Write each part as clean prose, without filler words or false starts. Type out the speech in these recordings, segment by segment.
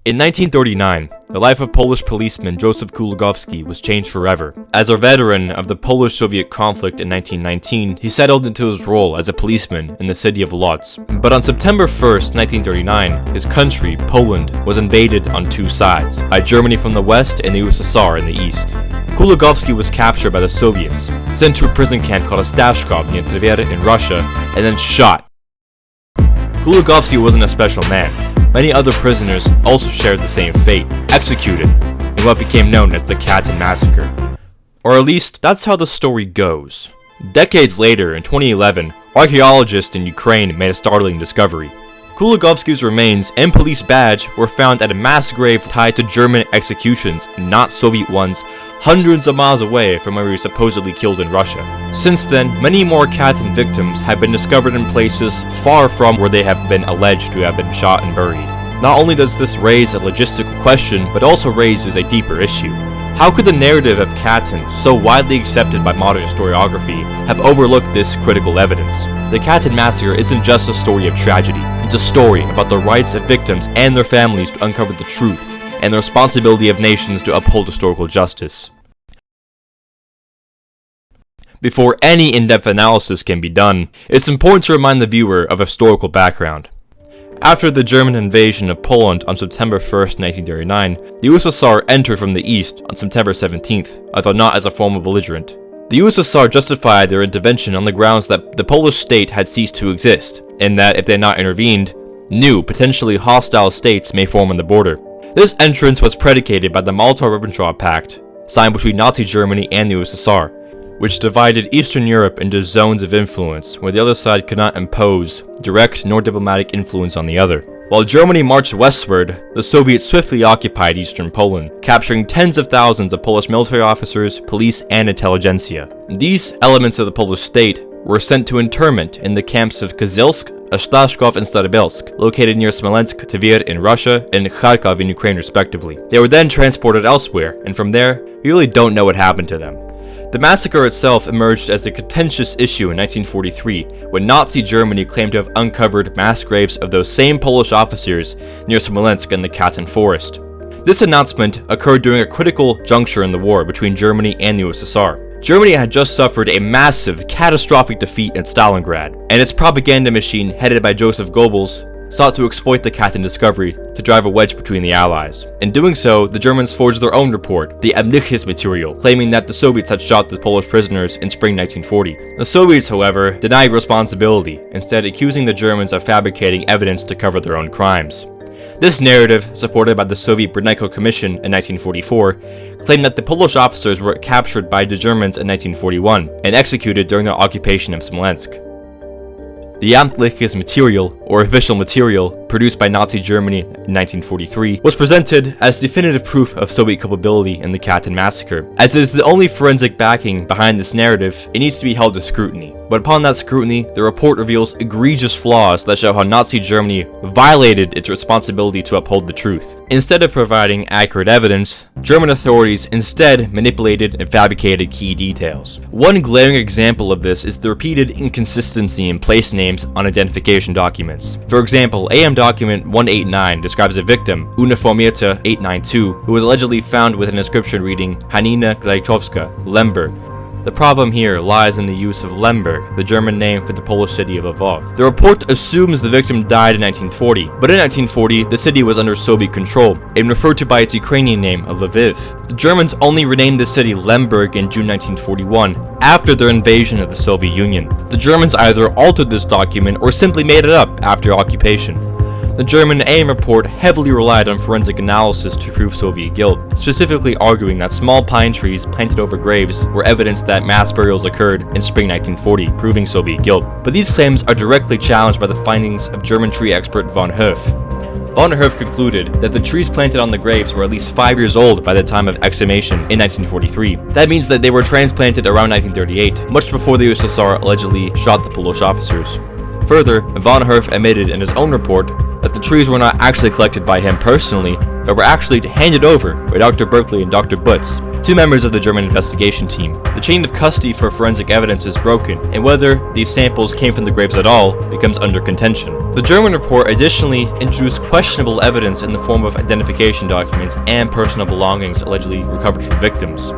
In 1939, the life of Polish policeman Joseph Kulagowski was changed forever. As a veteran of the Polish-Soviet conflict in 1919, he settled into his role as a policeman in the city of Lodz. But on September 1st, 1939, his country, Poland, was invaded on two sides, by Germany from the west and the USSR in the east. Kulagowski was captured by the Soviets, sent to a prison camp called Ostashkov near Tver in Russia, and then shot. Kulagowski wasn't a special man. Many other prisoners also shared the same fate, executed, in what became known as the Katyn Massacre. Or at least, that's how the story goes. Decades later, in 2011, archaeologists in Ukraine made a startling discovery. Kulagowski's remains and police badge were found at a mass grave tied to German executions, not Soviet ones, hundreds of miles away from where he was supposedly killed in Russia. Since then, many more Katyn victims have been discovered in places far from where they have been alleged to have been shot and buried. Not only does this raise a logistical question, but also raises a deeper issue. How could the narrative of Katyn, so widely accepted by modern historiography, have overlooked this critical evidence? The Katyn Massacre isn't just a story of tragedy, it's a story about the rights of victims and their families to uncover the truth, and the responsibility of nations to uphold historical justice. Before any in-depth analysis can be done, it's important to remind the viewer of historical background. After the German invasion of Poland on September 1st, 1939, the USSR entered from the east on September 17th, although not as a formal belligerent. The USSR justified their intervention on the grounds that the Polish state had ceased to exist, and that if they had not intervened, new, potentially hostile states may form on the border. This entrance was predicated by the Molotov-Ribbentrop Pact, signed between Nazi Germany and the USSR, which divided Eastern Europe into zones of influence where the other side could not impose direct nor diplomatic influence on the other. While Germany marched westward, the Soviets swiftly occupied eastern Poland, capturing tens of thousands of Polish military officers, police, and intelligentsia. These elements of the Polish state were sent to internment in the camps of Kozylsk, Ostashkov, and Starobelsk, located near Smolensk, Tver in Russia, and Kharkov in Ukraine respectively. They were then transported elsewhere, and from there, we really don't know what happened to them. The massacre itself emerged as a contentious issue in 1943, when Nazi Germany claimed to have uncovered mass graves of those same Polish officers near Smolensk and the Katyn forest. This announcement occurred during a critical juncture in the war between Germany and the USSR. Germany had just suffered a massive, catastrophic defeat at Stalingrad, and its propaganda machine, headed by Joseph Goebbels, sought to exploit the Katyn discovery to drive a wedge between the Allies. In doing so, the Germans forged their own report, the Amnichis material, claiming that the Soviets had shot the Polish prisoners in spring 1940. The Soviets, however, denied responsibility, instead accusing the Germans of fabricating evidence to cover their own crimes. This narrative, supported by the Soviet Brunenko Commission in 1944, claimed that the Polish officers were captured by the Germans in 1941 and executed during their occupation of Smolensk. The Amtliches material, or official material, produced by Nazi Germany in 1943, was presented as definitive proof of Soviet culpability in the Katyn Massacre. As it is the only forensic backing behind this narrative, it needs to be held to scrutiny. But upon that scrutiny, the report reveals egregious flaws that show how Nazi Germany violated its responsibility to uphold the truth. Instead of providing accurate evidence, German authorities instead manipulated and fabricated key details. One glaring example of this is the repeated inconsistency in place names on identification documents. For example, AM document 189 describes a victim, Uniformierte 892, who was allegedly found with an inscription reading Hanina Grajkowska, Lemberg. The problem here lies in the use of Lemberg, the German name for the Polish city of Lvov. The report assumes the victim died in 1940, but in 1940, the city was under Soviet control and referred to by its Ukrainian name of Lviv. The Germans only renamed the city Lemberg in June 1941, after their invasion of the Soviet Union. The Germans either altered this document or simply made it up after occupation. The German AM report heavily relied on forensic analysis to prove Soviet guilt, specifically arguing that small pine trees planted over graves were evidence that mass burials occurred in spring 1940, proving Soviet guilt. But these claims are directly challenged by the findings of German tree expert von Hoof. Von Hoof concluded that the trees planted on the graves were at least 5 years old by the time of exhumation in 1943. That means that they were transplanted around 1938, much before the USSR allegedly shot the Polish officers. Further, von Hoof admitted in his own report that the trees were not actually collected by him personally, but were actually handed over by Dr. Berkeley and Dr. Butz, two members of the German investigation team. The chain of custody for forensic evidence is broken, and whether these samples came from the graves at all becomes under contention. The German report additionally introduced questionable evidence in the form of identification documents and personal belongings allegedly recovered from victims.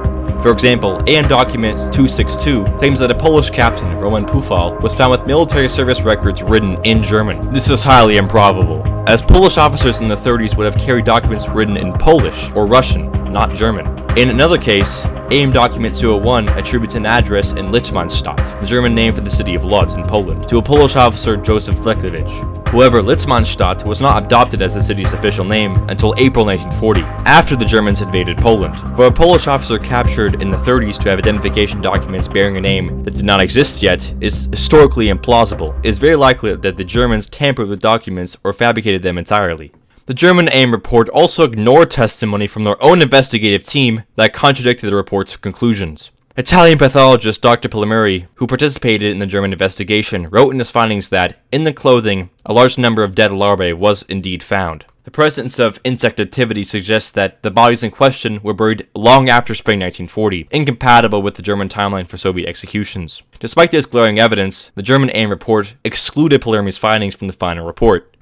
For example, AM Document 262 claims that a Polish captain, Roman Pufal, was found with military service records written in German. This is highly improbable, as Polish officers in the 30s would have carried documents written in Polish or Russian, not German. In another case, AM Document 201 attributes an address in Litzmannstadt, the German name for the city of Lodz in Poland, to a Polish officer, Joseph Stalin. However, Litzmannstadt was not adopted as the city's official name until April 1940, after the Germans invaded Poland. For a Polish officer captured in the 30s to have identification documents bearing a name that did not exist yet is historically implausible. It is very likely that the Germans tampered with documents or fabricated them entirely. The German AIM report also ignored testimony from their own investigative team that contradicted the report's conclusions. Italian pathologist Dr. Palmieri, who participated in the German investigation, wrote in his findings that, in the clothing, a large number of dead larvae was indeed found. The presence of insect activity suggests that the bodies in question were buried long after spring 1940, incompatible with the German timeline for Soviet executions. Despite this glaring evidence, the German AIM report excluded Palmieri's findings from the final report.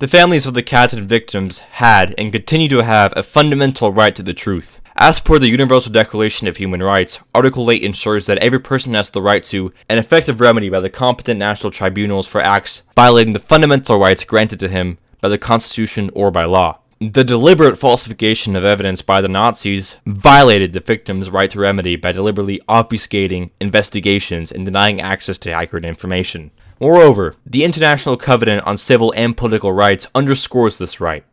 The families of the Katyn victims had and continue to have a fundamental right to the truth. As per the Universal Declaration of Human Rights, Article 8 ensures that every person has the right to an effective remedy by the competent national tribunals for acts violating the fundamental rights granted to him by the Constitution or by law. The deliberate falsification of evidence by the Nazis violated the victims' right to remedy by deliberately obfuscating investigations and denying access to accurate information. Moreover, the International Covenant on Civil and Political Rights underscores this right.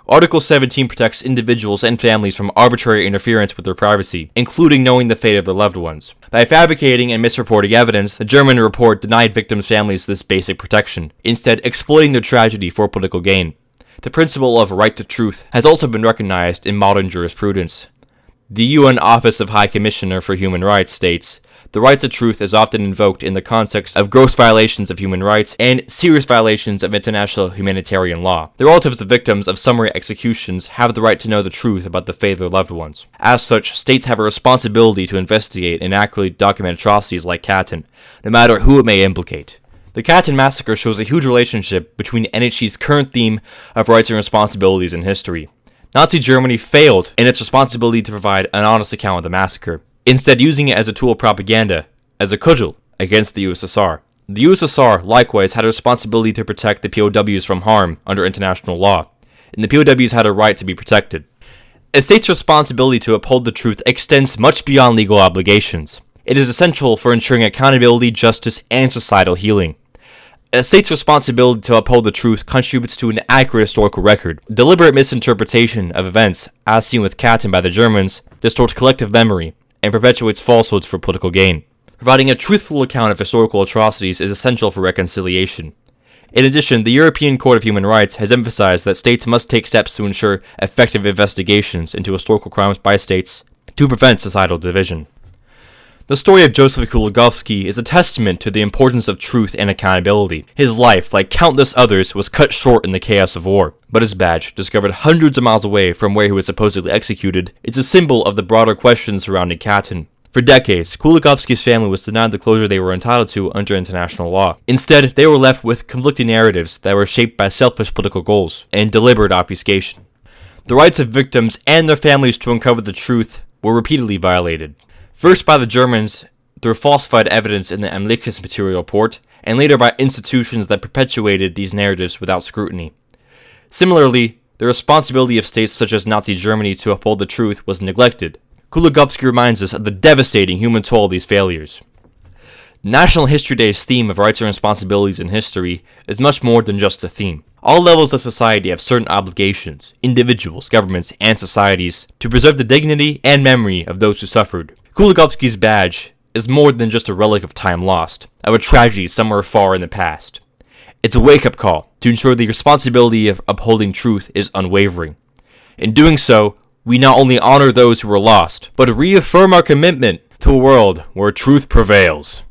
Article 17 protects individuals and families from arbitrary interference with their privacy, including knowing the fate of their loved ones. By fabricating and misreporting evidence, the German report denied victims' families this basic protection, instead exploiting their tragedy for political gain. The principle of right to truth has also been recognized in modern jurisprudence. The UN Office of High Commissioner for Human Rights states, "The right to truth is often invoked in the context of gross violations of human rights and serious violations of international humanitarian law. The relatives of victims of summary executions have the right to know the truth about the fate of their loved ones. As such, states have a responsibility to investigate and accurately document atrocities like Katyn, no matter who it may implicate." The Katyn Massacre shows a huge relationship between NHC's current theme of rights and responsibilities in history. Nazi Germany failed in its responsibility to provide an honest account of the massacre, instead using it as a tool of propaganda, as a cudgel against the USSR. The USSR, likewise, had a responsibility to protect the POWs from harm under international law, and the POWs had a right to be protected. A state's responsibility to uphold the truth extends much beyond legal obligations. It is essential for ensuring accountability, justice, and societal healing. A state's responsibility to uphold the truth contributes to an accurate historical record. Deliberate misinterpretation of events, as seen with Katyn by the Germans, distorts collective memory and perpetuates falsehoods for political gain. Providing a truthful account of historical atrocities is essential for reconciliation. In addition, the European Court of Human Rights has emphasized that states must take steps to ensure effective investigations into historical crimes by states to prevent societal division. The story of Joseph Kuligowski is a testament to the importance of truth and accountability. His life, like countless others, was cut short in the chaos of war, but his badge, discovered hundreds of miles away from where he was supposedly executed, is a symbol of the broader questions surrounding Katyn. For decades, Kuligowski's family was denied the closure they were entitled to under international law. Instead, they were left with conflicting narratives that were shaped by selfish political goals and deliberate obfuscation. The rights of victims and their families to uncover the truth were repeatedly violated. First by the Germans through falsified evidence in the Amliches material report, and later by institutions that perpetuated these narratives without scrutiny. Similarly, the responsibility of states such as Nazi Germany to uphold the truth was neglected. Kuligowski reminds us of the devastating human toll of these failures. National History Day's theme of rights and responsibilities in history is much more than just a theme. All levels of society have certain obligations, individuals, governments, and societies, to preserve the dignity and memory of those who suffered. Kuligowski's badge is more than just a relic of time lost, of a tragedy somewhere far in the past. It's a wake-up call to ensure the responsibility of upholding truth is unwavering. In doing so, we not only honor those who were lost, but reaffirm our commitment to a world where truth prevails.